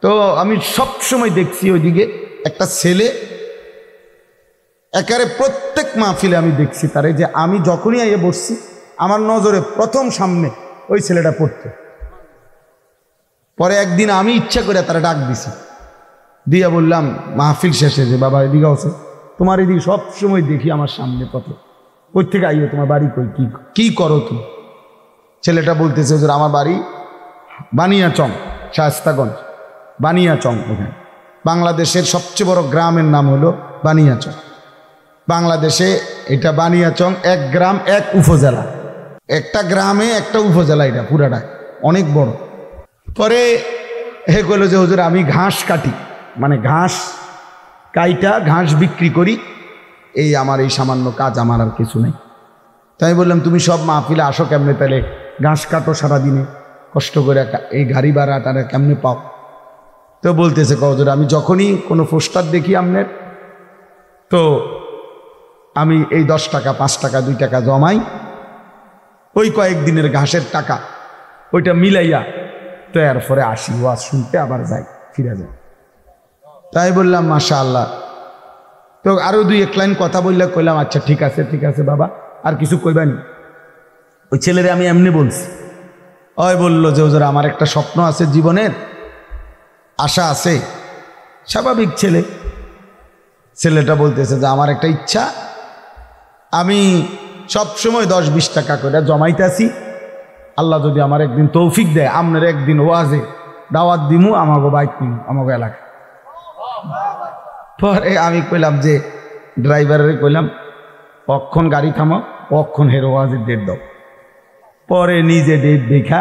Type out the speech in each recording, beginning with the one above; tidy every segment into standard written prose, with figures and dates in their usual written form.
তো আমি সব সময় দেখছি ওইদিকে একটা ছেলে একেবারে প্রত্যেক মাহফিলে আমি দেখছি তারে, যে আমি যখনই আইয়ে বসছি আমার নজরে প্রথম সামনে ওই ছেলেটা পড়তো। পরে একদিন আমি ইচ্ছা করে তারা ডাক দিছি, দিয়া বললাম মাহফিল শেষে যে বাবা এদিকে আছে, তোমার এদিকে সব সময় দেখি আমার সামনে পথে, কই থেকে আইও, তোমার বাড়ি কই, কি করো তুমি? ছেলেটা বলতেছে হুজুর আমার বাড়ি বানিয়াচং, শায়েস্তাগঞ্জ বানিয়াচং। ওখানে বাংলাদেশের সবচেয়ে বড় গ্রামের নাম হলো বানিয়াচং। বাংলাদেশে এটা বানিয়াচং এক গ্রাম এক উপজেলা, একটা গ্রামে একটা উপজেলা, এটা পুরাটা অনেক বড়। পরে হে কইল যে হুজুর আমি ঘাস কাটি, মানে ঘাস কাইটা ঘাস বিক্রি করি, এই আমার এই সামান্য কাজ, আমার আর কিছু নেই। তাই বললাম তুমি সব মাহফিলে আসো কেমনে, তাহলে ঘাস কাটো সারাদিনে কষ্ট করে, এই গাড়ি ভাড়াটা কেমনে পাও? তো বলতেছে হুজুর আমি যখনই কোনো পোস্টার দেখি আপনার, তো আমি এই 10 টাকা 5 টাকা 2 টাকা জমাই, ওই কয়েকদিনের ঘাসের টাকা ওইটা মিলাইয়া তো এরপরে আসি ওয়াজ শুনতে, আবার যাই, ফিরে যাই। তাই বললাম মাশাআল্লাহ। তো আরো 2-1 লাইন কথা বললে কইলাম আচ্ছা ঠিক আছে বাবা, আর কিছু কইবানি? ওই ছেলেরে আমি এমনি বলছি, ওই বললো যে হুজুর আমার একটা স্বপ্ন আছে, জীবনের আশা আছে। স্বাভাবিক ছেলেটা বলতেছে যে আমার একটা ইচ্ছা, আমি সব সময় 10-20 টাকা করে জমাইতেছি, আল্লাহ যদি আমার একদিন তৌফিক দেয় আপনার একদিন ওয়াজে দাওয়াত দিমু আমাকে বাইক নিমু আমাকে এলাকা। পরে আমি কইলাম যে ড্রাইভারের কইলাম কখন গাড়ি থামো, কখন হেরো ওয়াজের ডেট দাও। পরে নিজে ডেট দেখা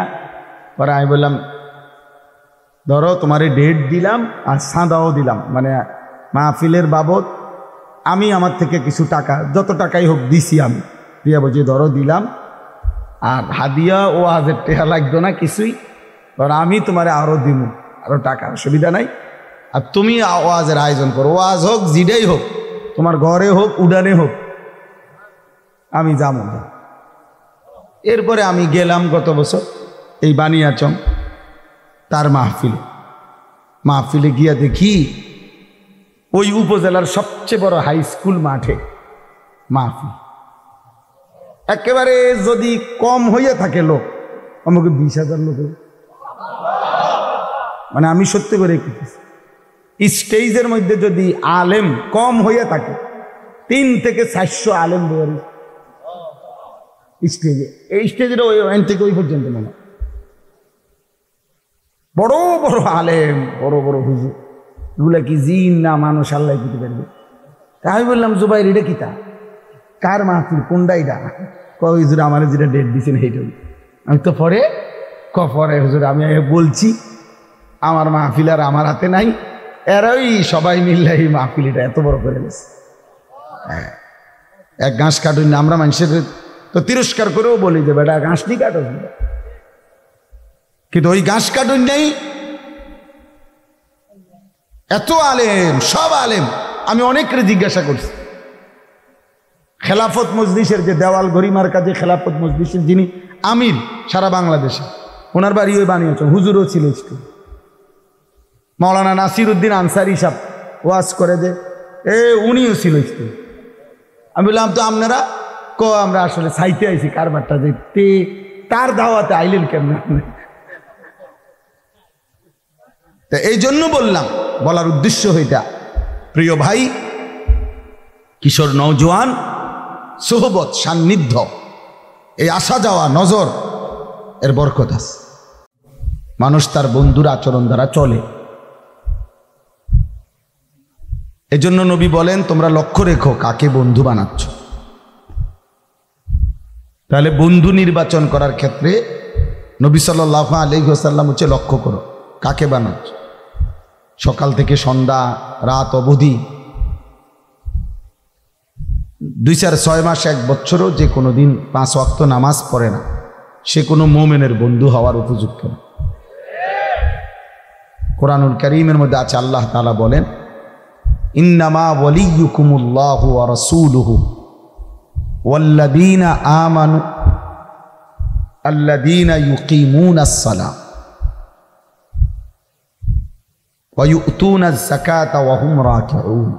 পরে আমি বললাম ধরো তোমারে ডেট দিলাম আর সাদাও দিলাম, মানে মাহফিলের বাবদ আমি আমার থেকে কিছু টাকা, যত টাকাই হোক দিছি আমি, দিয়া বলছি ধরো দিলাম, আর হাদিয়া ও আজের টেহা লাগতো না কিছুই, ধরো আমি তোমারে আরো দিব, আরো টাকা, অসুবিধা নাই। আর তুমি ওয়াজের আয়োজন করো, ওয়াজ হোক জিডাই হোক, তোমার ঘরে হোক উডানে হোক, আমি যাবো। এরপরে আমি গেলাম গত বছর এই বানিয়াচং তার মাহফিলে গিয়া দেখি ওই উপজেলার সবচেয়ে বড় হাই স্কুল মাঠে মাহফিল। একেবারে যদি কম হইয়া থাকে লোক, আমাকে 20,000 লোক, মানে আমি সত্যি করে স্টেজের মধ্যে যদি আলেম কম হইয়া থাকে 3 থেকে 400 আলেম বেরোয় স্টেজে, এই স্টেজের ওই থেকে ওই পর্যন্ত মনে বড় বড় আলেম, বড় বড় হুজুর, এগুলা কি জিন না মানুষ আল্লাহ দিতে পারবে? আমি বললাম জুবাইর এটা কিতা, কার মাহফিল, কোনটা এটা? কয় হুজুর আমার যেটা ডেট দিচ্ছেন সেইটাই। আমি তো পরে হুজুর আমি বলছি আমার মাহফিল আর আমার হাতে নাই, এরাই সবাই মিললে এই মাহফিল এটা এত বড় করে গেছে। এক ঘাস কাটুন না, আমরা মানুষের তো তিরস্কার করেও বলি যে বেটা ঘাস নি কাটো, কিন্তু ওই ঘাস কাটুন নেই, এত আলেম, সব আলেম। আমি অনেকের জিজ্ঞাসা করছি, খেলাফত মজলিসের যে দেওয়াল গরিমার কাজে খেলাফত মজলিসের যিনি আমির সারা বাংলাদেশে, ওনার বাড়ি ওই বানিয়েছে, হুজুরও ছিল স্কুল। মাওলানা নাসির উদ্দিন আনসারি সাহেব ওয়াজ করে যে উনিও ছিল স্কুল। আমি বললাম তো আপনারা আমরা আসলে সাইতে আইছি কারবারটা যে তার দাওয়াতে আইলেন কেমন? তা এই জন্য বলার উদ্দেশ্য হইটা, প্রিয় ভাই, কিশোর নওজোয়ান সোহবত সান্নিধ্য, এই আসা যাওয়া নজর এর বরকত আছে। মানুষ তার বন্ধুর আচরণ দ্বারা চলে। এজন্য নবী বলেন তোমরা লক্ষ্য রেখো কাকে বন্ধু বানাচ্ছ। তাহলে বন্ধু নির্বাচন করার ক্ষেত্রে নবী সাল্লাল্লাহু আলাইহি ওয়াসাল্লাম হচ্ছে লক্ষ্য করো কাকে বানাচ্ছ। সকাল থেকে সন্ধ্যা রাত অবধি 2-4-6 মাস 1 বছরও যে কোনো দিন 5 ওয়াক্ত নামাজ পড়ে না, সে কোনো মুমিনের বন্ধু হওয়ার উপযুক্ত না। কোরআনুল কারীমের মধ্যে আছে আল্লাহ তাআলা বলেন ইন্নামা ওয়ালিয়্যুকুমুল্লাহু ওয়া রাসূলুহু ওয়াল্লাযীনা আমানু আল্লাযীনা ইউকিমুনাস সালাহ। ওয়া ইউতুনাজ যাকাতা ওয়া হুম রাকিউন,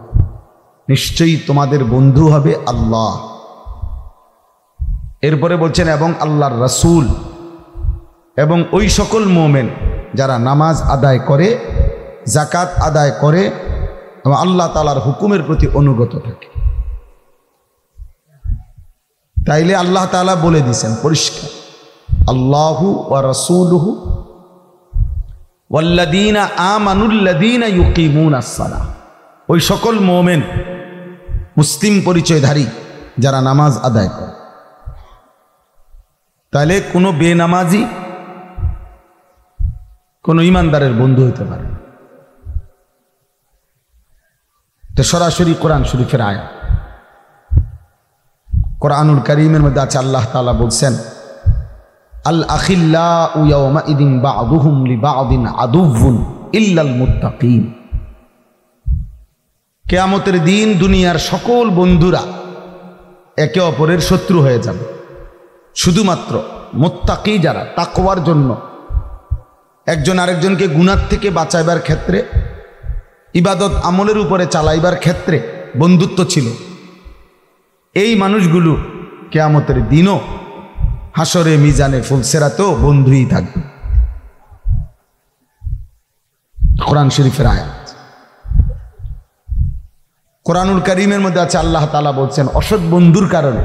নিশ্চয়ই তোমাদের বন্ধু হবে আল্লাহ। এরপরে বলছেন এবং আল্লাহর রাসূল এবং ওই সকল মুমিন যারা নামাজ আদায় করে, যাকাত আদায় করে এবং আল্লাহ তাআলার হুকুমের প্রতি অনুগত থাকে। তাইলে আল্লাহ তাআলা বলে দিয়েছেন পরিষ্কার, আল্লাহু ওয়া রাসূলুহু ওয়াল্লাযীনা আমানুল্লাযীনা ইউকিমুনাস সালাহ, ওই সকল মুমিন মুসলিম পরিচয়ধারী যারা নামাজ আদায় করে। তাহলে কোনো বেনামাজি কোনো ইমানদারের বন্ধু হইতে পারে না। এটা সরাসরি কোরআন শরীফের আয়াত। কোরআনুল কারীমের মধ্যে আছে আল্লাহ তাআলা বলছেন, আল আখিল্লাউ ইয়াওমাইদিন বা'দুহুম লিবা'দিন আদুউন ইল্লাল মুত্তাকিন। কিয়ামতের দিন দুনিয়ার সকল বন্ধুরা একে অপরের শত্রু হয়ে যাবে, শুধুমাত্র মুত্তাকি যারা তাকওয়ার জন্য একজন আরেকজনকে গুনাহ থেকে বাঁচাইবার ক্ষেত্রে, ইবাদত আমলের উপরে চালাইবার ক্ষেত্রে বন্ধুত্ব ছিল, এই মানুষগুলো কিয়ামতের দিনও হাসরে মিজানে ফুলসেরাতেও বন্ধুই থাকবে। কোরআন শরীফের আয়াত। কোরআনুল কারীমের মধ্যে আছে আল্লাহ তাআলা বলছেন, অসৎ বন্ধুর কারণে,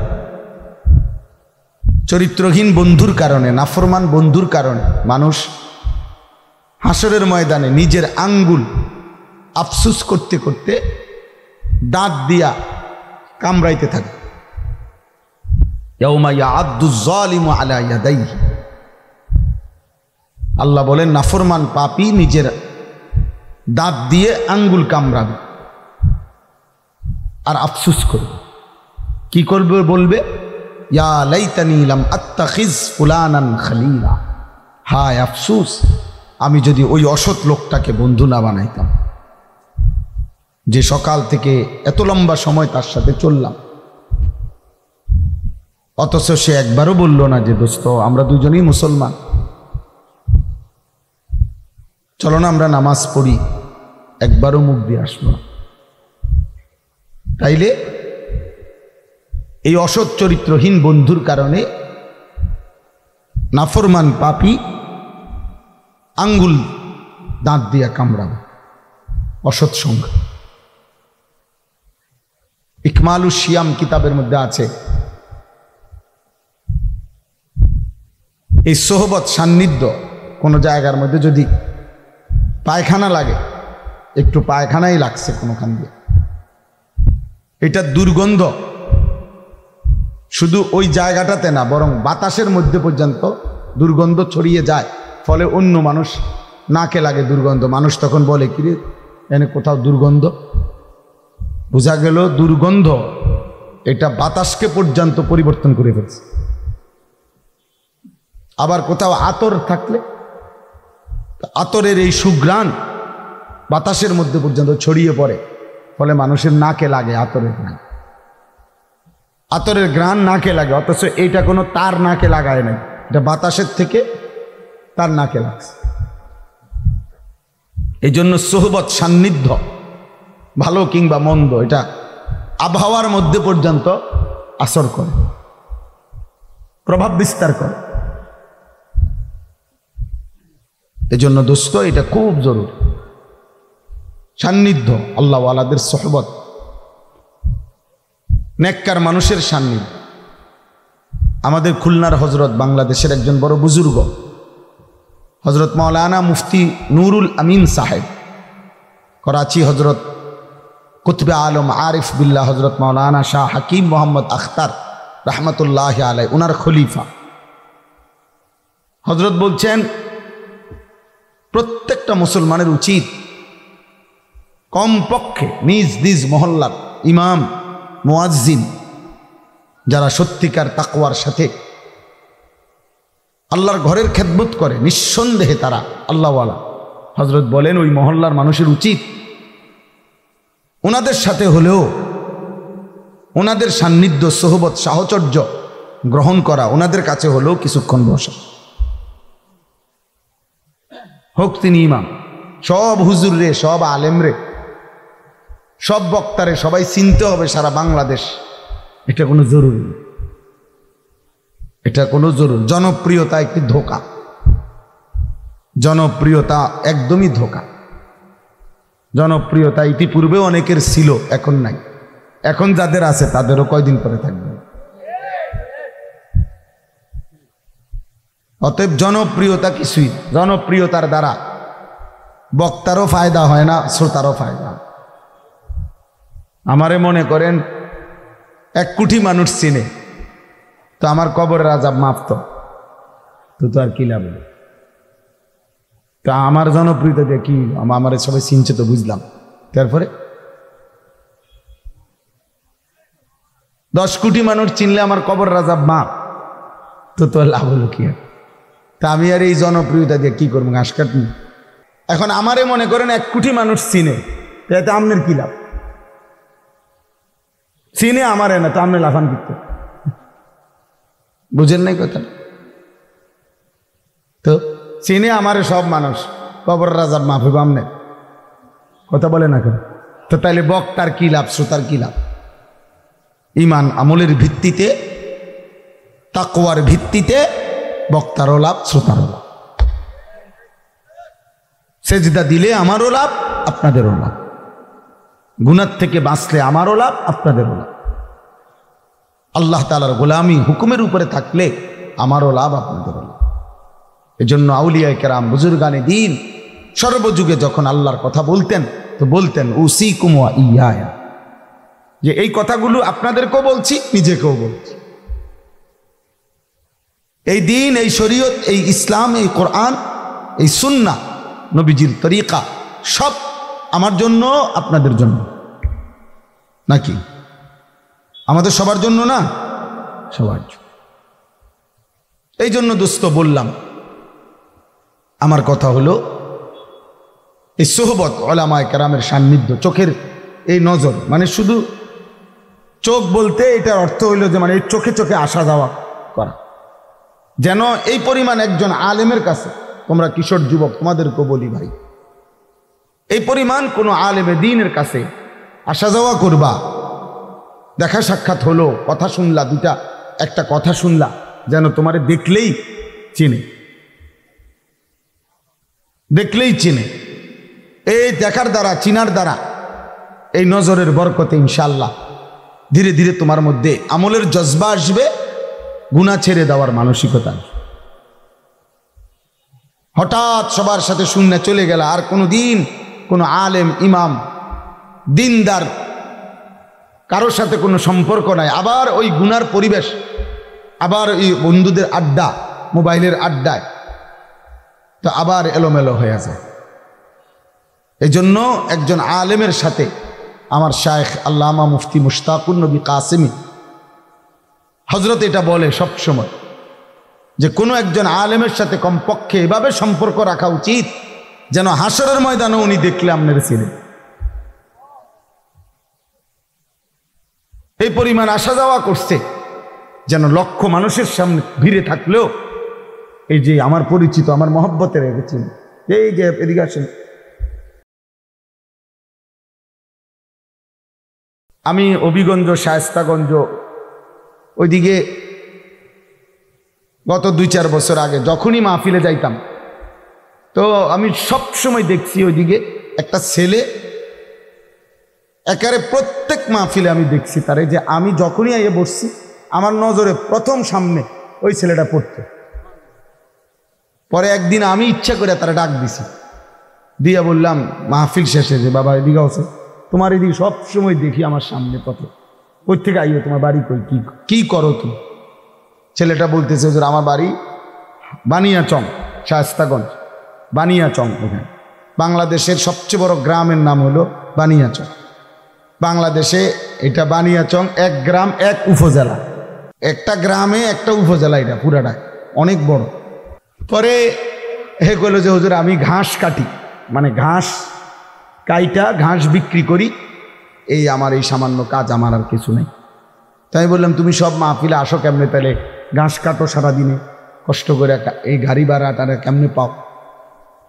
চরিত্রহীন বন্ধুর কারণে, নাফরমান বন্ধুর কারণে মানুষ হাসরের ময়দানে নিজের আঙ্গুল আফসুস করতে করতে দাঁত দিয়া কামড়াইতে থাকে। ইয়াউমা ইয়াআদ্দুজ যালিমু আলা ইয়াদাইহি, আল্লাহ বলেন নাফরমান পাপী নিজের দাঁত দিয়ে আঙ্গুল কামড়াবে আর আফসুস করবে। কি করবে? বলবে ইয়া লাইতানি লাম আত্তাখিজ ফুলানান খলিলা, হায় আফসুস আমি যদি ওই অসৎ লোকটাকে বন্ধু না বানাইতাম, যে সকাল থেকে এত লম্বা সময় তার সাথে চললাম, অথচ সে একবারও বলল না যে দোস্ত আমরা দুজনেই মুসলমান, চলো না আমরা নামাজ পড়ি, একবারও মুখ দিয়ে আসলো না। তাইলে এই অসৎ চরিত্রহীন বন্ধুর কারণে নাফরমান পাপী আঙ্গুল দাঁত দিয়া কামড়াবে, অসৎ সঙ্গ। ইকমালুস সিয়াম কিতাবের মধ্যে আছে, এই সোহবত সান্নিধ্য কোনো জায়গার মধ্যে যদি পায়খানা লাগে, একটু পায়খানাই লাগছে কোনোখান দিয়ে, এটা দুর্গন্ধ শুধু ওই জায়গাটাতে না, বরং বাতাসের মধ্যে পর্যন্ত দুর্গন্ধ ছড়িয়ে যায়, ফলে অন্য মানুষ নাকে লাগে দুর্গন্ধ। মানুষ তখন বলে কিরে এনে কোথাও দুর্গন্ধ, বোঝা গেল দুর্গন্ধ এটা বাতাসকে পর্যন্ত পরিবর্তন করে ফেলছে। আবার কোথাও আতর থাকলে আতরের এই সুঘ্রাণ বাতাসের মধ্যে পর্যন্ত ছড়িয়ে পড়ে, ফলে মানুষের নাকে লাগে আতরের ঘ্রাণ। আতরের ঘ্রাণ নাকে লাগে, অথচ এইটা কোনো তার নাকে লাগায় নাই, এটা বাতাসের থেকে তার নাকে লাগছে। এই জন্য সোহবত সান্নিধ্য, ভালো কিংবা মন্দ, এটা আবহাওয়ার মধ্যে পর্যন্ত আসর করে, প্রভাব বিস্তার করে। এজন্য দোস্ত এটা খুব জরুরি, সান্নিধ্য, আল্লাহ ওয়ালাদের সোহবত, নেককার মানুষের সান্নিধ্য। আমাদের খুলনার হজরত, বাংলাদেশের একজন বড় বুজুর্গ হজরত মাওলানা মুফতি নুরুল আমিন সাহেব, করাচি হজরত কুতবে আলম আরিফ বিল্লাহ হজরত মাওলানা শাহ হাকিম মোহাম্মদ আখতার রহমতুল্লাহ আলাই, উনার খলিফা। হজরত বলছেন প্রত্যেকটা মুসলমানের উচিত কমপক্ষে নিজ নিজ মহল্লার ইমাম, মুয়াজ্জিন যারা সত্যিকার তাকওয়ার সাথে আল্লাহর ঘরের খেদমত করে, নিঃসন্দেহে তারা আল্লাহওয়ালা। হজরত বলেন ওই মহল্লার মানুষের উচিত ওনাদের সাথে হলেও ওনাদের সান্নিধ্য, সোহবত, সাহচর্য গ্রহণ করা, ওনাদের কাছে হলেও কিছুক্ষণ বসা, হোক তিনি ইমাম, সব হুজুর রে, সব আলেম রে, সব বক্তারে সবাই চিনতে হবে সারা বাংলাদেশ, এটা কোনো জরুরি না। এটা কোনো জরুরি, জনপ্রিয়তা একটি ধোঁকা, জনপ্রিয়তা একদমই ধোঁকা। জনপ্রিয়তা ইতিপূর্বে অনেকের ছিল, এখন নাই। এখন যাদের আছে তাদেরও কয়দিন পরে থাকবে। অতএব জনপ্রিয়তা কিছুই, জনপ্রিয়তার দ্বারা বক্তারও ফায়দা হয় না, শ্রোতারও ফায়দা। আমারে মনে করেন 1 কোটি মানুষ চিনে, তো আমার কবরের আযাব মাফ তো আর কি লাভ? তা আমার জনপ্রিয়তা দিয়ে কি, আমার সবাই চিনছে তো বুঝলাম, তারপরে 10 কোটি মানুষ চিনলে আমার কবরের আযাব মাফ, তো লাভ হলো কি? তা আমি আর এই জনপ্রিয়তা দিয়ে কি করবো? ঘাস কাটবো? এখন আমারে মনে করেন 1 কোটি মানুষ চিনে, এতে আপনার কি লাভ? চিনে আমারে না, তো আপনি লাফান করতে, বুঝেন নাই কথা? তো চিনে আমারে সব মানুষ, কবরের আযাব মাফ হইব আমনে, কথা বলে না কেন? তো তাইলে বক্তার কি লাভ, শ্রোতার কি লাভ? ঈমান আমলের ভিত্তিতে, তাকওয়ার ভিত্তিতে বক্তারও লাভ, শ্রোতারও লাভ। সেজদা দিলে আমারও লাভ, আপনাদেরও লাভ। গুনাহ থেকে বাঁচলে আমারও লাভ, আপনাদেরও লাভ। আল্লাহ তাআলার গোলামি হুকুমের উপরে থাকলে আমারও লাভ, আপনাদেরও লাভ। এজন্য আউলিয়ায়ে কেরাম, বুজুর্গানে দ্বীন সর্বযুগে যখন আল্লাহর কথা বলতেন, তো বলতেন উসিকুম ওয়া ইয়া, যে এই কথাগুলো আপনাদেরকেও বলছি, নিজেকেও বলছি। এই দিন, এই শরীয়ত, এই ইসলাম, এই কোরআন, এই সুন্নাহ, নবীজির তরিকা সব আমার জন্য, আপনাদের জন্য নাকি? আমাদের সবার জন্য না? সবার জন্য। এই জন্য দোস্ত বললাম, আমার কথা হলো এই সোহবত, উলামায়ে কেরামের সান্নিধ্য, চোখের এই নজর, মানে শুধু চোখ বলতে এটার অর্থ হইল যে মানে এই চোখে চোখে আসা যাওয়া করা। যেন এই পরিমাণ একজন আলেমের কাছে, তোমরা কিশোর যুবক, তোমাদেরকেও বলি ভাই, এই পরিমাণ কোনো আলেমে দ্বীনের কাছে আসা যাওয়া করবা, দেখা সাক্ষাৎ হলো, কথা শুনলা, একটা কথা শুনলা, যেন তোমারে দেখলেই চিনে, দেখলেই চিনে। এই দেখার দ্বারা, চিনার দ্বারা, এই নজরের বরকতে ইনশাআল্লাহ ধীরে ধীরে তোমার মধ্যে আমলের জজবা আসবে, গুনাহ ছেড়ে দেওয়ার মানসিকতা। হঠাৎ সবার সাথে শূন্য চলে গেল, আর কোনো দিন কোনো আলেম, ইমাম, দিনদার কারোর সাথে কোনো সম্পর্ক নাই, আবার ওই গুনার পরিবেশ, আবার ওই বন্ধুদের আড্ডা, মোবাইলের আড্ডায়, তো আবার এলোমেলো হয়ে যায়। এই জন্য একজন আলেমের সাথে আমার শায়েখ আল্লামা মুফতি মুশতাকুন নবী কাসেমি হযরত এটা বলে সব সময়, যে কোনো একজন আলেমের সাথে কমপক্ষে এভাবে সম্পর্ক রাখা উচিত যেন হাসরের ময়দানে উনি দেখলে আপনার ছিলেন। এই পরিমাণ আসা যাওয়া করছে, যেন লক্ষ মানুষের সামনে ভিড়ে থাকলেও এই যে আমার পরিচিত, আমার মহব্বতের রেখেছেন, এই যে এদিকে আসেন, আমি হবিগঞ্জ, শায়েস্তাগঞ্জ ওইদিকে গত 2-4 বছর আগে যখনই মাহফিলে যাইতাম, তো আমি সব সময় দেখছি ওইদিকে একটা ছেলে, একেবারে প্রত্যেক মাহফিলে আমি দেখছি তারে, যে আমি যখনই আইয়ে বসছি আমার নজরে প্রথম সামনে ওই ছেলেটা পড়তো। পরে একদিন আমি ইচ্ছা করে তারা ডাক দিছি, দিয়া বললাম মাহফিল শেষে, যে বাবা এদিকে আছে, তোমার এদিকে সব সময় দেখি আমার সামনে পথে, কই থেকে আইও, তোমার বাড়ি কই, কি করো তুমি? ছেলেটা বলতেছে হুজুর আমার বাড়ি বানিয়াচং, শায়েস্তাগঞ্জ, বানিয়াচং। ওখানে বাংলাদেশের সবচেয়ে বড় গ্রামের নাম হলো বানিয়াচং। বাংলাদেশে এটা বানিয়াচং 1 গ্রাম 1 উপজেলা, একটা গ্রামে একটা উপজেলা, এটা পুরাটা অনেক বড়। পরে হে কইল যে হুজুর আমি ঘাস কাটি, মানে ঘাস কাইটা ঘাস বিক্রি করি, এই আমার এই সামান্য কাজ, আমার আর কিছু নেই। তাই বললাম তুমি সব মাহফিলে আসো কেমনে, তাহলে ঘাস কাটো সারাদিনে, কষ্ট করে এই গাড়ি ভাড়াটা কেমনে পাও?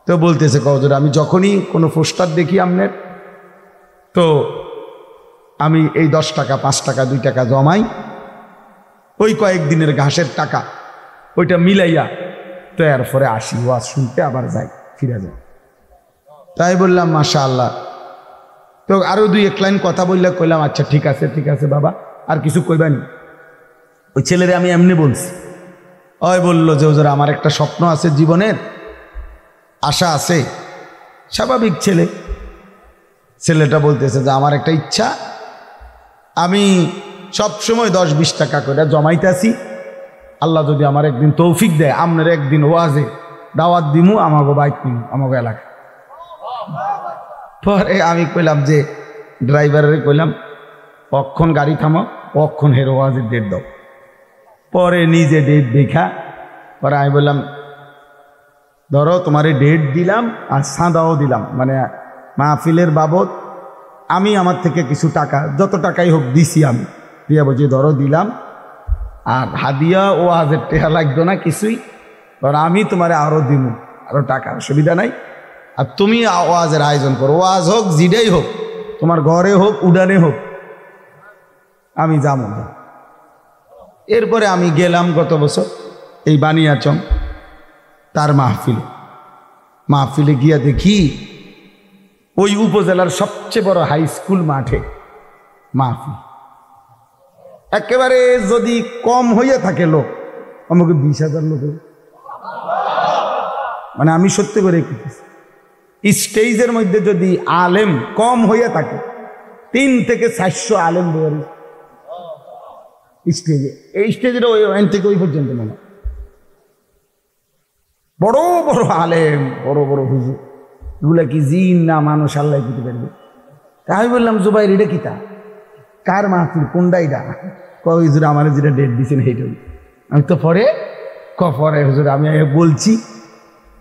তো বলতেছে হুজুর আমি যখনই কোনো পোস্টার দেখি আপনার, তো আমি এই 10 টাকা 5 টাকা 2 টাকা জমাই, ওই কয়েকদিনের ঘাসের টাকা ওইটা মিলাইয়া তো এরপরে আসি ওয়াজ শুনতে, আবার যাই, ফিরে যাই। তাই বললাম মাশাআল্লাহ। তো আরো 2-1 লাইন কথা বললে কইলাম আচ্ছা ঠিক আছে বাবা, আর কিছু কইবানি? ওই ছেলেরে আমি এমনি বলছি। ওই বললো যে হুজুর আমার একটা স্বপ্ন আছে, জীবনের আশা আছে। স্বাভাবিক ছেলেটা বলতেছে যে আমার একটা ইচ্ছা, আমি সব সময় 10-20 টাকা করে জমাইতেছি, আল্লাহ যদি আমার একদিন তৌফিক দেয় আপনার একদিন ওয়াজে দাওয়াত দিমু আমাকে বাইক নিমু আমাকে এলাকা। পরে আমি কইলাম যে ড্রাইভারে কইলাম কখন গাড়ি থামো, কখন হেরো ওয়াজের ডেট দাও। পরে নিজে ডেট দেখা পরে আমি বললাম ধরো তোমারে ডেট দিলাম আর সাদাও দিলাম, মানে মাহফিলের বাবদ আমি আমার থেকে কিছু টাকা যত টাকাই হোক দিছি, আমি দিয়া বলছি ধরো দিলাম, আর হাদিয়া ও ওয়াজের টাকা লাগতো না কিছুই, ধরো আমি তোমারে আরো দিব, আরো টাকা, অসুবিধা নাই। আর তুমি ওয়াজের আয়োজন করো, ওয়াজ হোক জিডেই হোক, তোমার ঘরে হোক উডানে হোক, আমি যাবো না। এরপরে আমি গেলাম গত বছর এই বানিয়াচং তার মাহফিলে গিয়া দেখি ওই উপজেলার সবচেয়ে বড় হাই স্কুল মাঠে মাহফিল। একেবারে যদি কম হইয়া থাকে লোক আমাকে 20,000 লোক, মানে আমি সত্যি করে স্টেজের মধ্যে যদি আলেম কম হইয়া থাকে 3 থেকে 400 আলেম বয়ারি স্টেজে, এই স্টেজের ওই থেকে ওই পর্যন্ত মনে বড় বড় আলেম, বড় বড় হুজুর, এগুলা কি জিন না মানুষ আল্লাহ দিতে পারবে। আমি বললাম জুবাইর এটা কিতা, কার মাহফিল, কোনটা এটা? হুজুর আমার যেটা ডেট দিচ্ছেন সেইটাই। আমি তো পরে হুজুর আমি বলছি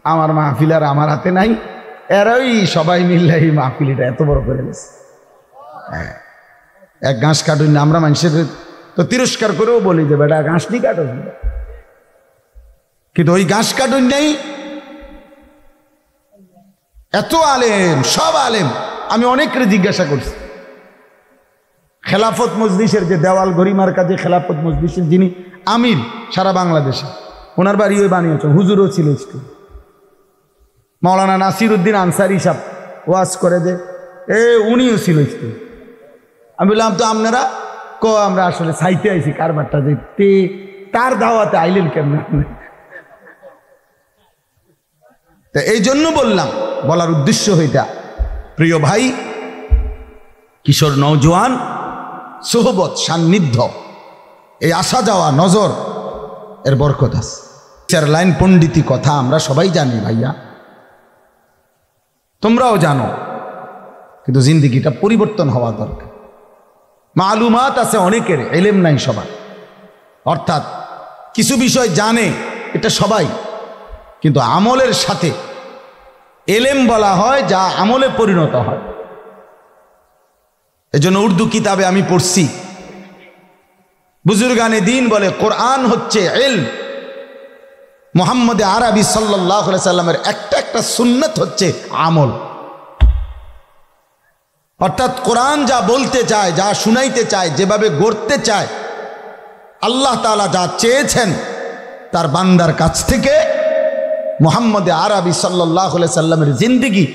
আমার মাহফিল আর আমার হাতে নাই, এরাই সবাই মিললে এই মাহফিল এটা এত বড় করে গেছে। এক ঘাস কাটুন না, আমরা মানুষের তো তিরস্কার করেও বলি যে বেটা ঘাস নি কাটো, কিন্তু ওই ঘাস কাটুন নেই, এত আলেম, সব আলেম। আমি অনেকরে জিজ্ঞাসা করছি, খেলাফত মজলিসের যে দেওয়াল গরিমার কাজে খেলাফত মজলিসের যিনি আমির সারা বাংলাদেশে, ওনার বাড়ি ওই বানিয়েছ, হুজুরও ছিল স্কুল। মাওলানা নাসির উদ্দিন আনসারি সাহেব ওয়াজ করে যে উনিও ছিল স্কুল। আমি বললাম তো আপনারা আমরা আসলে চাইতে আইছি কারবারটা যে তার দাওয়াতে আইলেন কেমন। তা এই জন্য বলার উদ্দেশ্য হইতা, প্রিয় ভাই, কিশোর নওজোয়ান সোহবত সান্নিধ্য, এই আসা যাওয়া নজর এর বরকত আছে। 4 লাইন পণ্ডিতি কথা আমরা সবাই জানি ভাইয়া, তোমরাও জানো, কিন্তু জিন্দিগিটা পরিবর্তন হওয়া দরকার। মালুমাত আছে অনেকের, ইলম নাই সবার, অর্থাৎ কিছু বিষয় জানে এটা সবাই, কিন্তু আমলের সাথে এলেম বলা হয় যা আমলে পরিণত হয়। এজন্য উর্দু কিতাবে আমি পড়ছি, বুজুর্গানে দিন বলে কোরআন হচ্ছে ইলম, মুহাম্মদ আরবি সাল্লাল্লাহু আলাইহি সাল্লামের একটা সুন্নাত হচ্ছে আমল। অর্থাৎ কোরআন যা বলতে চায়, যা শুনাইতে চায়, যেভাবে গড়তে চায়, আল্লাহ তাআলা যা চেয়েছেন তার বান্দার কাছ থেকে, মুহাম্মদ আরবি সাল্লাল্লাহু আলাইহি সাল্লামের জিন্দেগি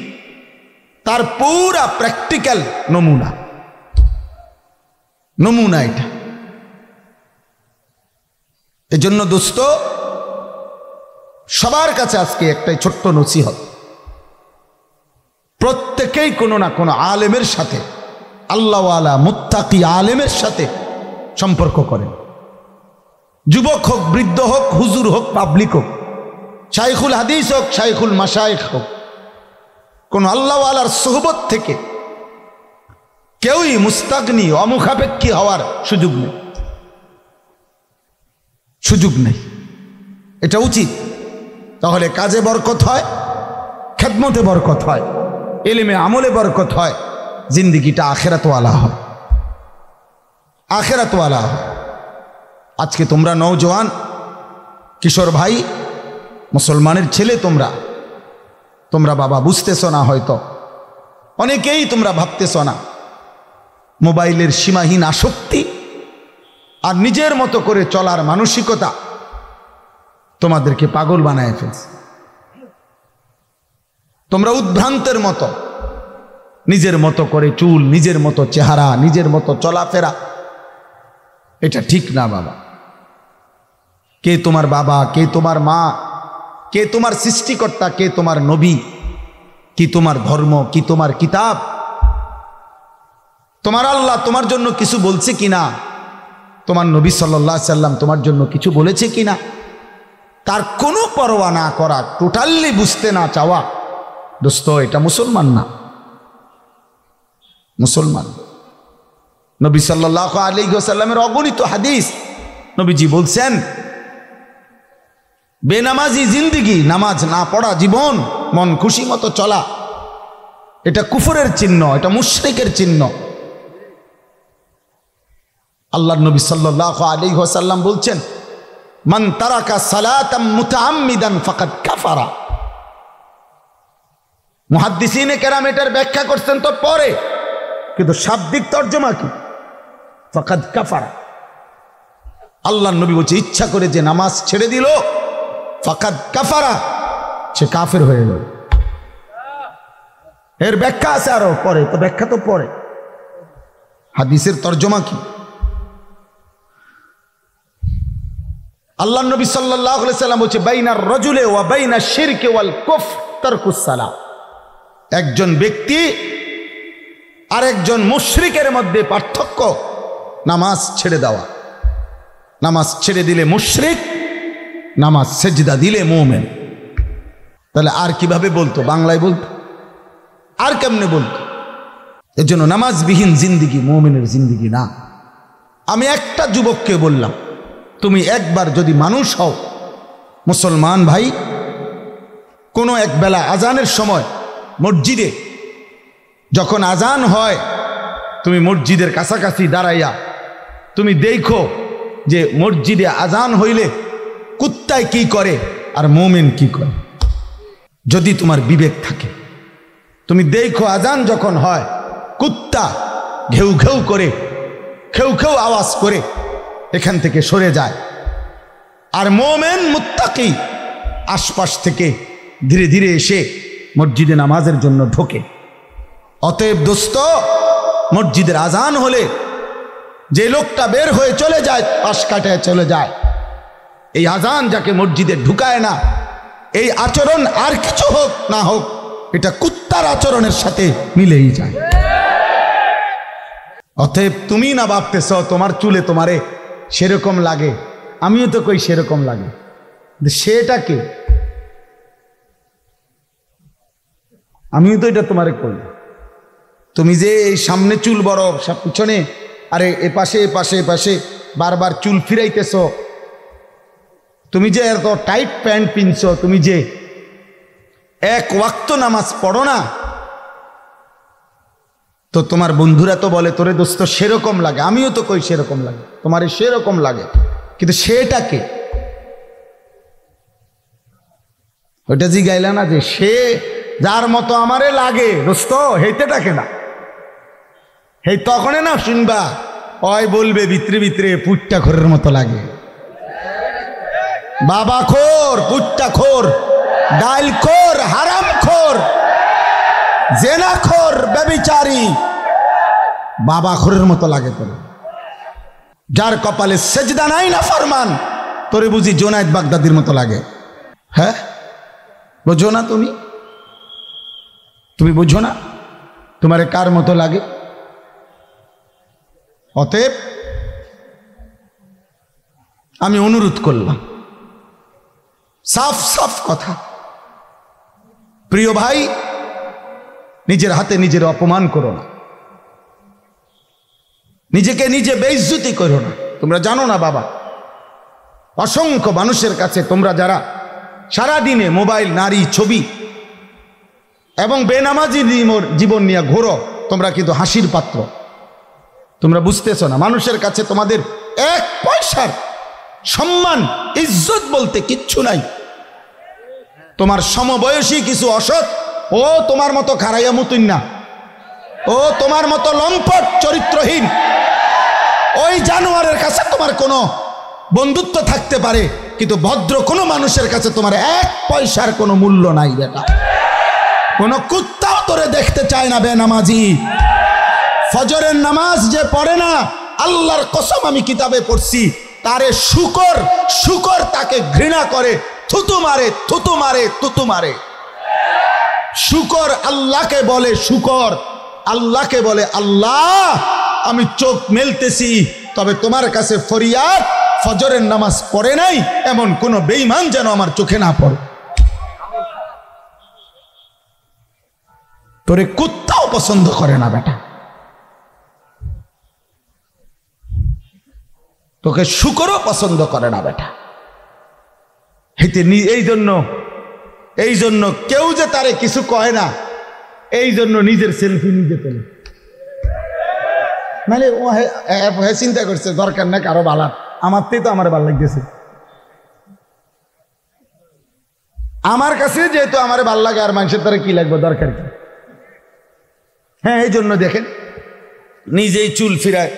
তার পুরা প্র্যাকটিক্যাল নমুনা এটা। এজন্য দোস্ত, সবার কাছে আজকে একটাই ছোট্ট নসিহত, প্রত্যেকেই কোনো না কোনো আলেমের সাথে, আল্লাহওয়ালা মুত্তাকি আলেমের সাথে সম্পর্ক করেন। যুবক হোক, বৃদ্ধ হোক, হুজুর হোক, পাবলিক হোক, শাইখুল হাদিস হোক, শাইখুল মাশায়েখ হোক, কোন আল্লাহওয়ালার সোহবত থেকে কেউই মুস্তাগনি, অমুখাপেক্ষী হওয়ার সুযোগ নেই। এটা উচিত। তাহলে কাজে বরকত হয়, খেদমতে বরকত হয়, ইলমে আমলে বরকত হয়, জিন্দিগিটা আখিরাতওয়ালা হয়। আজকে তোমরা নওজোয়ান কিশোর ভাই, মুসলমানের ছেলে, তোমরা বাবা বুঝতেছ না, হয়তো অনেকেই তোমরা ভাবতেছ না, মোবাইলের সীমাহীন আসক্তি আর নিজের মতো করে চলার মানসিকতা তোমাদেরকে পাগল বানায় ফেলছে। তোমরা উদ্ভ্রান্তের মতো নিজের মতো করে চুল, নিজের মতো চেহারা, নিজের মতো চলাফেরা, এটা ঠিক না বাবা। কে তোমার বাবা, কে তোমার মা, কে তোমার সৃষ্টিকর্তা, কে তোমার নবী, কি তোমার ধর্ম, কি তোমার কিতাব, তোমার আল্লাহ তোমার জন্য কিছু বলছে কিনা, তোমার নবী সাল্লাল্লাহু আলাইহি সাল্লাম তোমার জন্য কিছু বলেছে কিনা, তার কোনো পরোয়া না করা, টোটালি বুঝতে না চাওয়া, দোস্ত এটা মুসলমান না। মুসলমান নবী সাল্লাল্লাহু আলাইহি ওয়াসাল্লামের অগণিত হাদিস, নবীজি বলছেন বেনামাজি জিন্দিগি, নামাজ না পড়া জীবন, মন খুশি মতো চলা, এটা কুফরের চিহ্ন, এটা মুশরিকের চিহ্ন। আল্লাহর নবী সাল্লাল্লাহু আলাইহি ওয়াসাল্লাম বলছেন মান তারাকা সালাতাম মুতাআম্মিদান ফাকাদ কাফারা। মুহাদ্দিসিনে কেরাম এটার ব্যাখ্যা করছেন তো পরে, কিন্তু শাব্দিক তর্জমা কি? ফাকাদ কাফারা। আল্লাহর নবী বলছে ইচ্ছা করে যে নামাজ ছেড়ে দিল, ফাকাদ কাফারা, সে কাফের হয়ে গেল। এর ব্যাখ্যা আছে আরো পরে, তো ব্যাখ্যা তো পরে। হাদিসের তর্জমা কি? আল্লাহর নবী সাল্লাল্লাহু আলাইহি সাল্লাম বলছে বাইনার রাজুলি ওয়া বাইনাশ শিরকি ওয়াল কুফর তারকুস সালাহ। একজন ব্যক্তি আর একজন মুশরিকের মধ্যে পার্থক্য নামাজ ছেড়ে দেওয়া। নামাজ ছেড়ে দিলে মুশরিক, নামাজ সেজদা দিলে মুমিন। তাহলে আর কিভাবে বলতো? বাংলায় বলতো, আর কেমনে বলতো? এর জন্য নামাজবিহীন জিন্দিগি মুমিনের জিন্দিগি না। আমি একটা যুবককে বললাম, তুমি একবার যদি মানুষ হও, মুসলমান ভাই, কোনো এক বেলা আজানের সময় মসজিদে যখন আজান হয়, তুমি মসজিদের কাছাকাছি দাঁড়াইয়া তুমি দেখো যে মসজিদে আজান হইলে কুত্তায় কি করে আর মুমিন কি করে। যদি তোমার বিবেক থাকে, তুমি দেখো আজান যখন হয় কুত্তা ঘেউ ঘেউ করে, খেউ খেউ আওয়াজ করে এখান থেকে সরে যায়, আর মুমিন মুত্তাকি আশপাশ থেকে ধীরে ধীরে এসে মসজিদে নামাজের জন্য ঢোকে। অতএব দোস্ত, মসজিদের আজান হলে যে লোকটা বের হয়ে চলে যায়, পাশ কাটায় চলে যায়, এই আজান যাকে মসজিদে ঢুকায় না, এই আচরণ আর কিছু হোক না হোক, এটা কুত্তার আচরণের সাথে মিলেই যায়। অতএব তুমি না ভাবতেছ তোমার চুলে তোমারে সেরকম লাগে, আমিও তো কই সেরকম লাগে, সেটা কে? আমিও তো এটা তোমারে কই। তুমি যে এই সামনে চুল বড়, সব পিছনে, আরে এ পাশে এ পাশে এ পাশে বারবার চুল ফিরাইতেছ, তুমি যে এত টাইট প্যান্ট পিনছ, তুমি যে এক ওয়াক্ত নামাজ পড়ো না, তো তোমার বন্ধুরা তো বলে তোরে দোস্ত সেরকম লাগে, আমিও তো কই সেরকম লাগে, তোমারে সেরকম লাগে, কিন্তু সেটাকে ওইটা জিগাইলা না যে সে যার মতো আমারে লাগে দোস্ত, হেইতে থাকে না, হেই তখনই না শুনবা ওই বলবে ভিতরে ভিতরে পুট্টা খোরের মতো লাগে। বাবা খোর, পুট্টা খোর, ডাইল খোর, হারাম খোর, জেনা খোর, ব্যভিচারী, বাবা খোরের মতো লাগে তোর। যার কপালে সেজদা নাই না ফরমান, তোরে বুঝি জোনায়েদ বাগদাদির মতো লাগে। হ্যাঁ বুঝো না? তুমি বুঝো না তোমারে কার মতো লাগে? অতএব আমি অনুরোধ করলাম, সাফ সাফ কথা, প্রিয় ভাই, নিজের হাতে নিজের অপমান করো না, নিজেকে নিজে বেইজ্জতি করো না। তোমরা জানো না বাবা, অসংখ্য মানুষের কাছে তোমরা যারা সারাদিনে মোবাইল, নারী, ছবি এবং বেনামাজি জীবন নিয়ে ঘোরো, তোমরা কিন্তু হাসির পাত্র। তোমরা বুঝতেছো না, মানুষের কাছে তোমাদের এক পয়সার সম্মান, ইজ্জত বলতে কিচ্ছু নাই। তোমার সমবয়সী কিছু অসৎ ও তোমার মতো খারাইয়া মতুন না, ও তোমার মতো লম্পট চরিত্রহীন ওই জানোয়ারের কাছে তোমার কোনো বন্ধুত্ব থাকতে পারে, কিন্তু ভদ্র কোনো মানুষের কাছে তোমার 1 পয়সার কোনো মূল্য নাই বেটা। কোনো কুত্তাও তোরে দেখতে চায় না বেনামাজি। ফজরের নামাজ যে পড়ে না, আল্লাহর কসম আমি কিতাবে পড়ছি, তারে শুকর শুকর তাকে ঘৃণা করে, থুতু মারে থুতু মারে থুতু মারে। শুকর আল্লাহকে বলে শুকর, আল্লাহকে বলে আল্লাহ আমি চোখ মেলতেছি, তবে তোমার কাছে ফরিয়াদ ফজরের নামাজ পড়ে নাই এমন কোন বেঈমান যেন আমার চোখে না পড়ে। তোরে কুত্তাও পছন্দ করে না বেটা, তোকে শুকরও পছন্দ করে না বেটা। এই জন্য কেউ যে তারে কিছু কয় না, এই জন্য নিজের সেলফি নিজে তোলে। মানে ও চিন্তা করছে দরকার না কারো বালা, আমার তো আমার ভালো লাগতেছে, আমার কাছে যেহেতু আমার ভাল লাগে, আর মানুষের তারা কি লাগবে, দরকার কি? হ্যাঁ, এই জন্য দেখেন নিজেই চুল ফিরায়,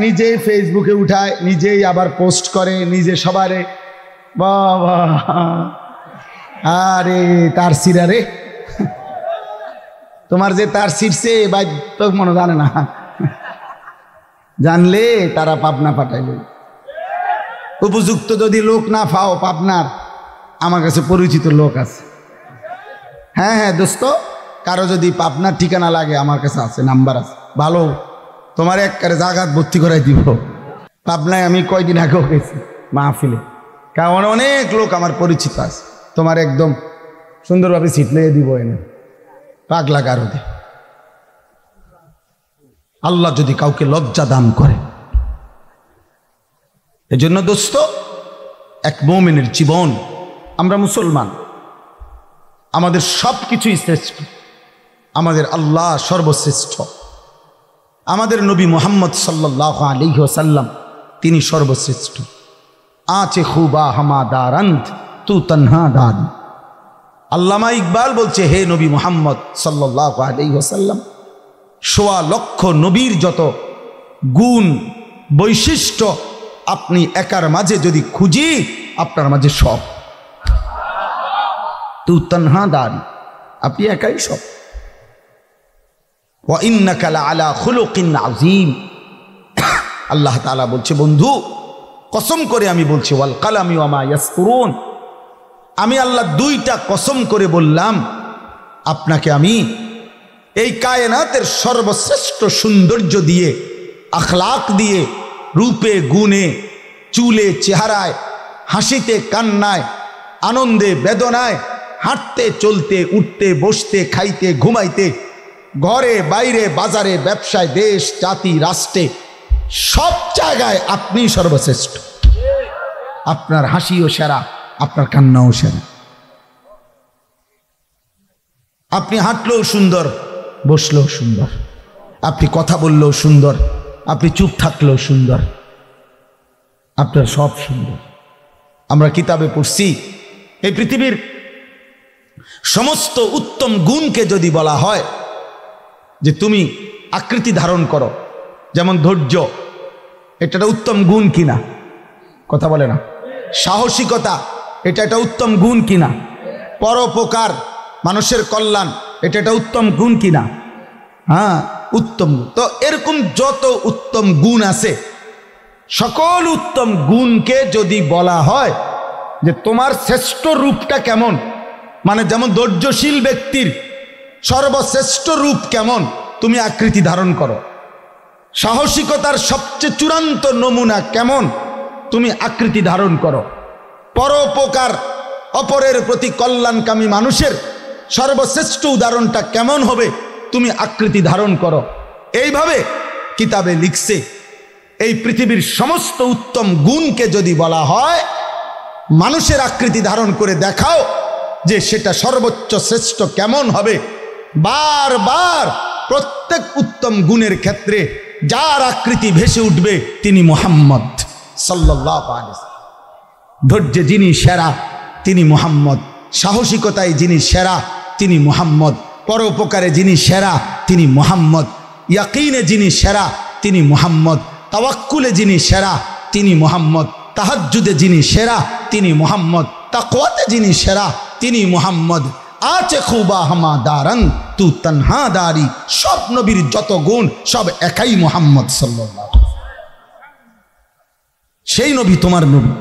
নিজেই ফেসবুকে উঠায়, নিজেই আবার পোস্ট করে, নিজে সবারে বাবা আরে তার সিরা রে, তোমার যে তার সিরছে ভাই তো মনে জানে না, জানলে তারা পাবনা পাঠাইল। উপযুক্ত যদি লোক না পাও পাবনার, আমার কাছে পরিচিত লোক আছে। হ্যাঁ হ্যাঁ দোস্ত, কারো যদি পাবনার ঠিকানা লাগে আমার কাছে আছে, নাম্বার আছে, ভালো তোমার একবারে জাগাত ভর্তি করাই দিব। পাবনায় আমি কয়দিন আগেও গেছি মাহফিলে, কারণ অনেক লোক আমার পরিচিত আছে, তোমার একদম সুন্দরভাবে সিট লেগে দিব এনে পাগলা কারোতে। আল্লাহ যদি কাউকে লজ্জা দান করে, এজন্য দোস্ত এক মুমিনের জীবন, আমরা মুসলমান, আমাদের সব কিছুই শ্রেষ্ঠ, আমাদের আল্লাহ সর্বশ্রেষ্ঠ, আমাদের নবী মুহাম্মদ সাল্লাল্লাহু আলাইহি ওয়াসাল্লাম তিনি সর্বশ্রেষ্ঠ। আচে খুবা হামাদারন্ত তু তনহা দান। আল্লামা ইকবাল বলছে, হে নবী মুহাম্মদ সাল্লাল্লাহু আলাইহি ওয়াসাল্লাম, ১০০ লক্ষ নবীর যত গুণ বৈশিষ্ট্য আপনি একার মাঝে যদি খুঁজি, আপনার মাঝে সব। তু তনহা দান, আপনি একাই সব। ওয়া ইন্নাকা লাআলা খুলুকিন আযীম। আল্লাহ তাআলা বলছে, বন্ধু কসম করে আমি বলছি, ওয়াল কালামি ওয়া মা ইয়াসতুরুন, আমি আল্লাহ 2টা কসম করে বললাম, আপনাকে আমি এই কায়নাতের সর্বশ্রেষ্ঠ সৌন্দর্য দিয়ে, আখলাক দিয়ে, রূপে গুণে, চুলে চেহারায়, হাসিতে কান্নায়, আনন্দে বেদনায়, হাঁটতে চলতে উঠতে বসতে খাইতে ঘুমাইতে, ঘরে বাইরে বাজারে ব্যবসায় দেশ জাতি রাষ্ট্রে সব জায়গায় আপনি সর্বশ্রেষ্ঠ। আপনার হাসিও সেরা, আপনার কান্নাও সেরা। আপনি হাঁটলেও সুন্দর, বসলেও সুন্দর, আপনি কথা বললেও সুন্দর, আপনি চুপ থাকলেও সুন্দর, আপনার সব সুন্দর। আমরা কিতাবে পড়ছি, এই পৃথিবীর সমস্ত উত্তম গুণকে যদি বলা হয় যে তুমি আকৃতি ধারণ করো, যেমন ধৈর্য, এটা একটা উত্তম গুণ কিনা? কথা বলে না। সাহসিকতা, এটা একটা উত্তম গুণ কিনা? পরোপকার, মানুষের কল্যাণ, এটা একটা উত্তম গুণ কিনা? হ্যাঁ, উত্তম। তো এরকম যত উত্তম গুণ আছে, সকল উত্তম গুণকে যদি বলা হয় যে তোমার শ্রেষ্ঠ রূপটা কেমন, মানে যেমন ধৈর্যশীল ব্যক্তির সর্বশ্রেষ্ঠ রূপ কেমন, তুমি আকৃতি ধারণ করো। সাহসিকতার সবচেয়ে চূড়ান্ত নমুনা কেমন, তুমি আকৃতি ধারণ করো। পরোপকার, অপরের প্রতি কল্যাণকামী মানুষের সর্বশ্রেষ্ঠ উদাহরণটা কেমন হবে, তুমি আকৃতি ধারণ করো। এইভাবে কিতাবে লিখছে, এই পৃথিবীর সমস্ত উত্তম গুণকে যদি বলা হয়, মানুষের আকৃতি ধারণ করে দেখাও যে সেটা সর্বোচ্চ শ্রেষ্ঠ কেমন হবে। বারবার প্রত্যেক উত্তম গুণের ক্ষেত্রে যার আকৃতি ভেসে উঠবে তিনি মুহাম্মদ সাল্লাল্লাহু আলাইহি ওয়াসাল্লাম। ধৈর্যে যিনি সেরা তিনি মুহাম্মদ, সাহসিকতায় যিনি সেরা তিনি মুহাম্মদ, পরোপকারে যিনি সেরা তিনি মুহাম্মদ, ইয়াকিনে যিনি সেরা তিনি মুহাম্মদ, তাওয়াক্কুলে যিনি সেরা তিনি মুহাম্মদ, তাহাজ্জুদে যিনি সেরা তিনি মুহাম্মদ, তাকওয়াতে যিনি সেরা তিনি মুহাম্মদ। আছে খুবা হামা দারং তু তনহা দারি, সব নবীর যত গুণ সব একাই মুহাম্মদ সাল্লাল্লাহু আলাইহি ওয়াসাল্লাম। সেই নবী তোমার নবী।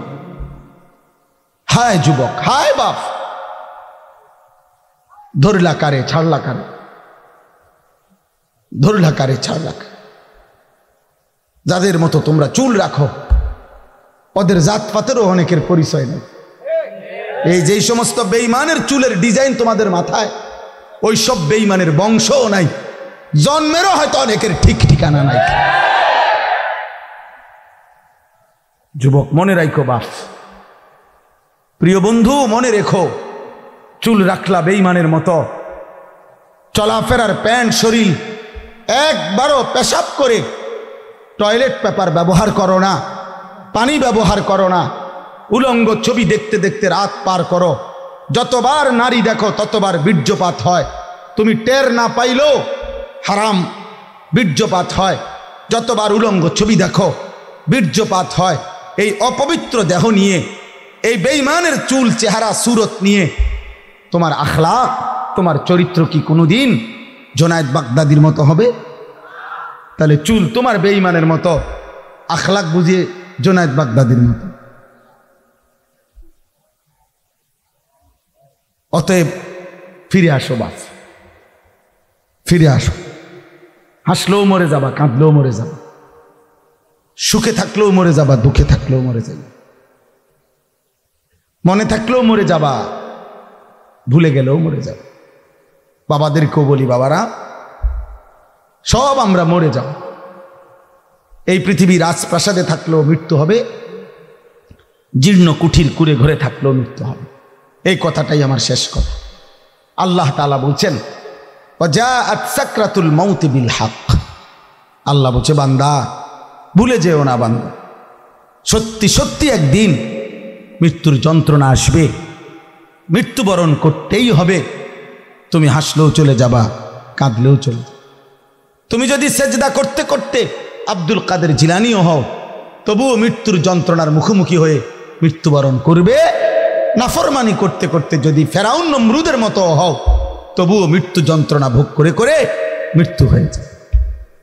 হায় যুবক, হায় বাপ, ধরলা কারে ছাড়লা কারে, ধরলা কারে ছাড়লা কারে। যাদের মতো তোমরা চুল রাখো ওদের জাতপাতেরও অনেকের পরিচয় নেই। এই যেই সমস্ত বেঈমানের চুলের ডিজাইন তোমাদের মাথায়, ওই সব বেঈমানের বংশও নাই, জন্মেরও হয়তো অনেকের ঠিক ঠিকানা নাই। যুবক মনে রাখো বাপ, প্রিয় বন্ধু মনে রেখো, চুল রাখলা বেঈমানের মতো, চলাফেরার প্যান্ট শরীর একবারও পেশাব করে টয়লেট পেপার ব্যবহার করো না, পানি ব্যবহার করো না, উলঙ্গ ছবি দেখতে দেখতে রাত পার করো। যতবার নারী দেখো ততবার বীর্যপাত হয়, তুমি টের না পাইলেও হারাম বীর্যপাত হয়। যতবার উলঙ্গ ছবি দেখো বীর্যপাত হয়। এই অপবিত্র দেহ নিয়ে, এই বেঈমানের চুল চেহারা সুরত নিয়ে তোমার আখলাক, তোমার চরিত্র কি কোনোদিন জোনায়েদ বাগদাদির মতো হবে? তাহলে চুল তোমার বেঈমানের মতো, আখলাক বুঝিয়ে জোনায়েদ বাগদাদির মতো। অতএব ফিরে আসো বাস, ফিরে আসো। হাসলেও মরে যাবা, কাঁদলেও মরে যাবা, সুখে থাকলেও মরে যাবা, দুঃখে থাকলেও মরে যাবে, মনে থাকলেও মরে যাবা, ভুলে গেলেও মরে যাবে। বাবাদেরকেও বলি, বাবারা সব আমরা মরে যাব। এই পৃথিবীর রাজপ্রাসাদে থাকলেও মৃত্যু হবে, জীর্ণ কুঠির কুড়ে ঘরে থাকলেও মৃত্যু হবে। এই কথাটাই আমার শেষ কথা। আল্লাহ তাআলা বলছেন ওয়াজাআত সাকরাতুল মাউত বিল হক। আল্লাহ বলছে বান্দা ভুলে যেও না বান্দা, সত্যি সত্যি একদিন মৃত্যুর যন্ত্রণা আসবে, মৃত্যুবরণ করতেই হবে। তুমি হাসলেও চলে যাবা, কাঁদলেও চলে যাবে। তুমি যদি সেজদা করতে করতে আব্দুল কাদের জিলানীও হও, তবুও মৃত্যুর যন্ত্রণার মুখোমুখি হয়ে মৃত্যুবরণ করবে। নাফরমানি করতে করতে যদি ফেরাউন নমরুদের মতো হও, তবুও মৃত্যু যন্ত্রণা ভোগ করে করে মৃত্যু হয়ে যায়।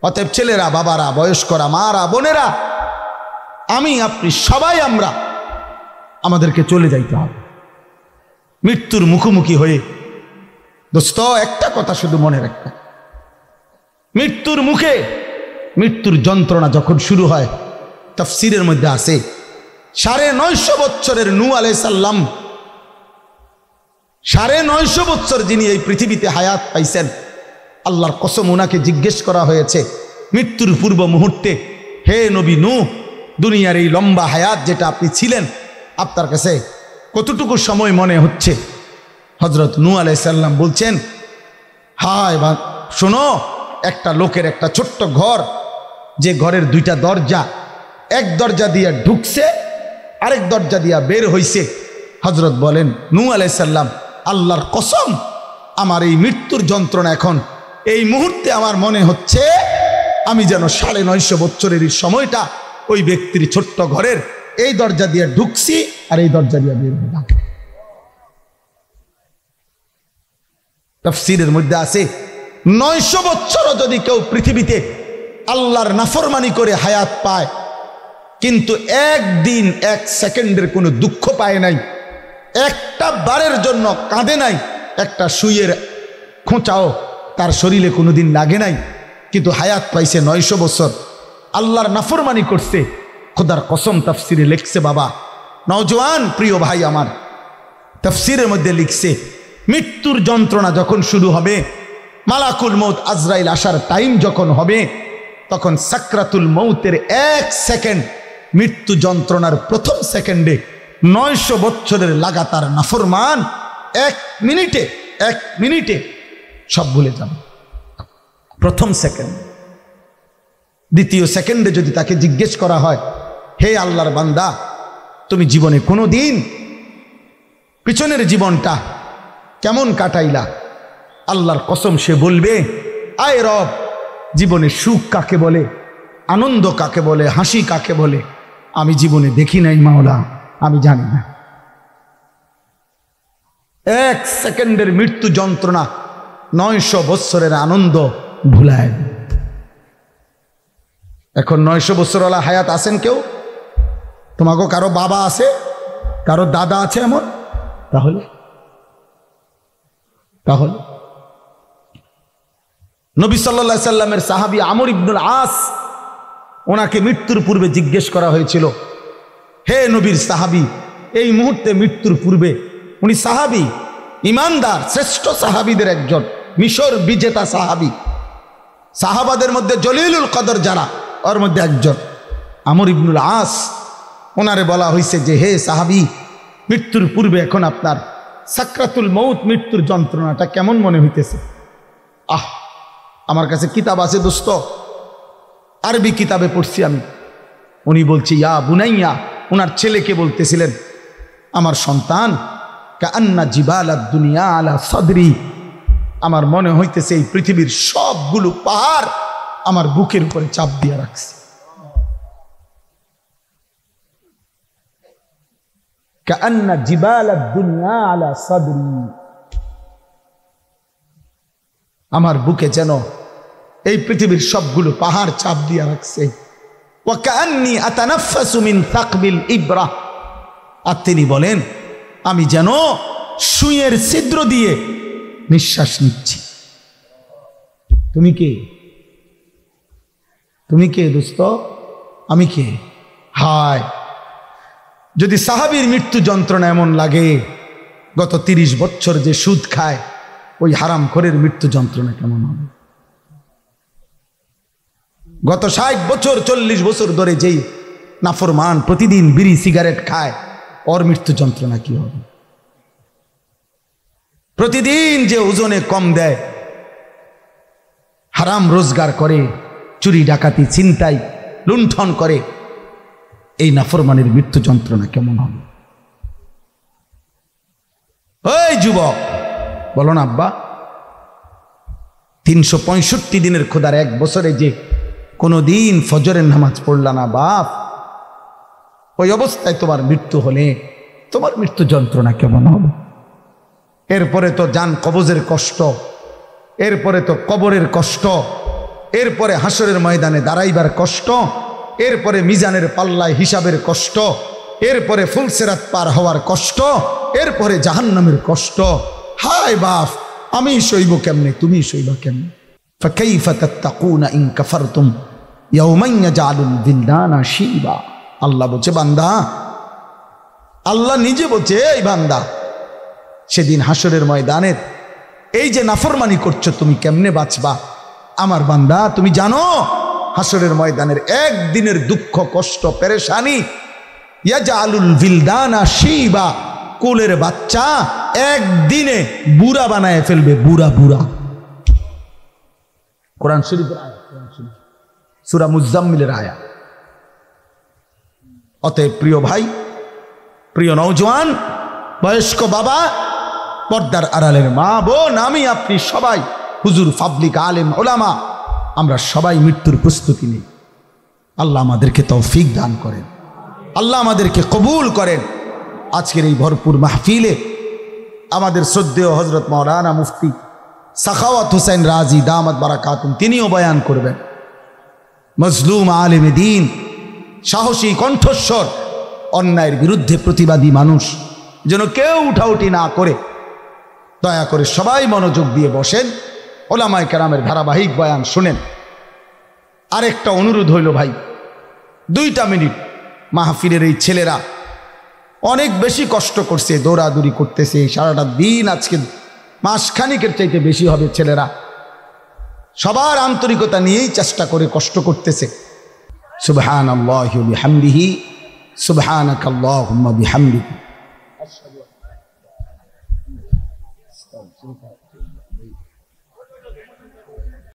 অতএব ছেলেরা, বাবারা, বয়স্করা, মারা, বোনেরা, আমি আপনি সবাই আমরা আমাদেরকে চলে যাইতে হবে মৃত্যুর মুখোমুখি হয়ে। দোস্ত একটা কথা শুধু মনে রাখবে, মৃত্যুর মুখে মৃত্যুর যন্ত্রণা যখন শুরু হয়, তাফসীরের মধ্যে আছে 950 বছরের নূহ আলাইহিস সালাম, 950 বছর যিনি এই পৃথিবীতে হায়াত পাইছেন, আল্লাহর কসম ওনাকে জিজ্ঞেস করা হয়েছে মৃত্যুর পূর্ব মুহূর্তে, হে নবী নূহ, দুনিয়ার এই লম্বা হায়াত যেটা আপনি ছিলেন, আপনার কাছে কতটুকু সময় মনে হচ্ছে? হযরত নূহ আলাইহিস সালাম বলছেন, হায় বা শোনো, একটা লোকের একটা ছোট্ট ঘর, যে ঘরের 2টা দরজা, এক দরজা দিয়ে ঢুকছে, আরেক দরজা দিয়া বের হইছে। হযরত বলেন নূহ আলাইহিস সালাম, আল্লাহর কসম, আমার এই মৃত্যুর যন্ত্রণা এখন এই মুহূর্তে আমার মনে হচ্ছে আমি যেন 950 বছরের এই সময়টা ওই ব্যক্তির ছোট্ট ঘরের এই দরজা দিয়ে ঢুকছি আর এই দরজা দিয়ে বের হলাম। তাফসীরের মধ্যে আছে 900 বছরও যদি কেউ পৃথিবীতে আল্লাহর নাফরমানি করে হায়াত পায়, কিন্তু একদিন 1 সেকেন্ডের কোনো দুঃখ পায় নাই, একটা বারের জন্য কাঁদে নাই, একটা সুইয়ের খোঁচাও তার শরীরে কোনোদিন লাগে নাই, কিন্তু হায়াত পাইছে 900 বছর, আল্লাহর নাফরমানি করছে, খোদার কসম তাফসীরে লিখছে, বাবা নওজোয়ান প্রিয় ভাই আমার, তাফসীরের মধ্যে লিখছে মৃত্যুর যন্ত্রণা যখন শুরু হবে, মালাকুল মউত আজরাইল আসার টাইম যখন হবে, তখন সাকরাতুল মউতের 1 সেকেন্ড, মৃত্যু যন্ত্রণার প্রথম সেকেন্ডে 900 বছরের লাগাতার নাফরমান 1 মিনিটে সব ভুলে যাবে। প্রথম সেকেন্ড। দ্বিতীয় সেকেন্ডে যদি তাকে জিজ্ঞেস করা হয়, হে আল্লাহর বান্দা, তুমি জীবনে কোনো দিন পিছনের জীবনটা কেমন কাটাইলা? আল্লাহর কসম সে বলবে, আয় রব, জীবনে সুখ কাকে বলে, আনন্দ কাকে বলে, হাসি কাকে বলে আমি জীবনে দেখি নাই মাওলা, আমি জানি না। 1 সেকেন্ডের মৃত্যু যন্ত্রণা 900 বৎসরের আনন্দ ভুলায়। এখন 900 বৎসরওয়ালা হায়াত আছেন কেউ? তোমাকে কারো বাবা আছে, কারো দাদা আছে এমন? তাহলে নবী সাল্লাল্লাহু আলাইহি সাল্লামের সাহাবী আমর ইবনুল আস, ওনাকে মৃত্যুর পূর্বে জিজ্ঞেস করা হয়েছিল, হে নবীর সাহাবী, এই মুহূর্তে মৃত্যুর পূর্বে, উনি সাহাবী, ইমানদার, শ্রেষ্ঠ সাহাবীদের একজন, মিশর বিজেতা সাহাবী, সাহাবাদের মধ্যে জলিলুল কদর যারা, ওর মধ্যে একজন আমর ইবনুল আস। ওনারে বলা হয়েছে যে, হে সাহাবী, মৃত্যুর পূর্বে এখন আপনার সাকরাতুল মউত, মৃত্যুর যন্ত্রণাটা কেমন মনে হইতেছে? আমার কাছে কিতাব আছে দোস্ত, আরবি কিতাবে পড়ছি আমি। উনি বলছি, ইয়া বুনাইয়া, ওনার ছেলেকে বলতেছিলেন, আমার সন্তান, কাআন্না জিবালাদ দুনিয়া আলা সাদরি, আমার মনে হইতেছে এই পৃথিবীর সবগুলো পাহাড় আমার বুকের উপরে চাপ দিয়ে রাখছে। কাআন্না জিবালাদ দুনিয়া আলা সাদরি, আমার বুকে যেন এই পৃথিবীর সবগুলো পাহাড় চাপ দিয়ে রাখছে। ওয়া কাআন্নী আতানাফাসু মিন সাকবিল ইবরা, আর তিনি বলেন, আমি যেন সুইয়ের ছিদ্র দিয়ে নিঃশ্বাস নিচ্ছি। তুমি কে? তুমি কে দোস্ত? আমি কে? হায়, যদি সাহাবীর মৃত্যু যন্ত্রণা এমন লাগে, গত 30 বছর যে সুদ খায় ওই হারামখোরের মৃত্যু যন্ত্রণা কেমন হবে? গত 60 বছর 40 বছর ধরে যেই নাফরমান প্রতিদিন বিড়ি সিগারেট খায়, ওর মৃত্যু যন্ত্রণা কি হবে? প্রতিদিন যে ওজনে কম দেয়, হারাম রোজগার করে, চুরি ডাকাতি ছিনতাই লুণ্ঠন করে, এই নাফরমানের মৃত্যু যন্ত্রণা কেমন হবে? ওই যুবক, বলো না আব্বা, 365 দিনের খোদার 1 বছরে যে কোনো দিন ফজরের নামাজ পড়লা না বাপ, ওই অবস্থায় তোমার মৃত্যু হলে তোমার মৃত্যু যন্ত্রণা কেমন হবে? এরপরে তো জান কবজের কষ্ট, এরপরে তো কবরের কষ্ট, এরপরে হাসরের ময়দানে দাঁড়াইবার কষ্ট, এরপরে মিজানের পাল্লায় হিসাবের কষ্ট, এরপরে ফুলসিরাত পার হওয়ার কষ্ট, এরপরে জাহান্নামের কষ্ট। হায় বাপ, আমি সইব কেমনে, তুমি সইবা কেমনে? ফাকাইফা তাত্তাকুনা ইন কাফারতুম ইয়াওমান ইয়াজআলুল বিলদানা শিবা। আল্লাহ বলছে, বান্দা, আল্লাহ নিজে বলছে, এই বান্দা, সেদিন হাসরের ময়দানের এই যে নাফরমানি করছো, তুমি কেমনে বাঁচবা? আমার বান্দা, তুমি জানো হাসরের ময়দানের একদিনের দুঃখ, কষ্ট, পেরেশানি, ইয়াজআলুল বিলদানা শিবা, কোলের বাচ্চা একদিনে বুড়া বানায় ফেলবে, বুড়া বুড়া। কোরআন শরীফের আয়াত, সূরা মুজাম্মিলের আয়াত। অতএব প্রিয় ভাই, প্রিয় নওজোয়ান, বয়স্ক বাবা, পর্দার আড়ালের মা বোন, আমি আপনি সবাই, হুজুর, পাবলিক, আলেম, ওলামা, আমরা সবাই মৃত্যুর প্রস্তুতি নিই। আল্লাহ আমাদেরকে তৌফিক দান করেন, আল্লাহ আমাদেরকে কবুল করেন। আজকের এই ভরপুর মাহফিলে আমাদের শ্রদ্ধেয় হযরত মাওলানা মুফতি সাখাওয়াত হোসেন রাজি দামাত বারাকাতুম, তিনিও বয়ান করবেন। মজলুম আলেম দ্বীন, সাহসী কণ্ঠস্বর, অন্যায়ের বিরুদ্ধে প্রতিবাদী মানুষ, যেন কেউ উঠাউঠি না করে, দয়া করে সবাই মনোযোগ দিয়ে বসেন, ওলামায়ে কেরামের ধারাবাহিক বয়ান শুনেন। আরেকটা অনুরোধ হইল ভাই, 2টা মিনিট, মাহফিলের এই ছেলেরা অনেক বেশি কষ্ট করছে, দৌড়াদৌড়ি করতেছে সারাটা দিন, আজকে মাসখানিকের চাইতে বেশি হবে ছেলেরা, সবার আন্তরিকতা নিয়েই চেষ্টা করে কষ্ট করতেছে। সুবহানাল্লাহি ওয়া বিহামদিহি, সুবহানাকাল্লাহুম্মা বিহামদিকা।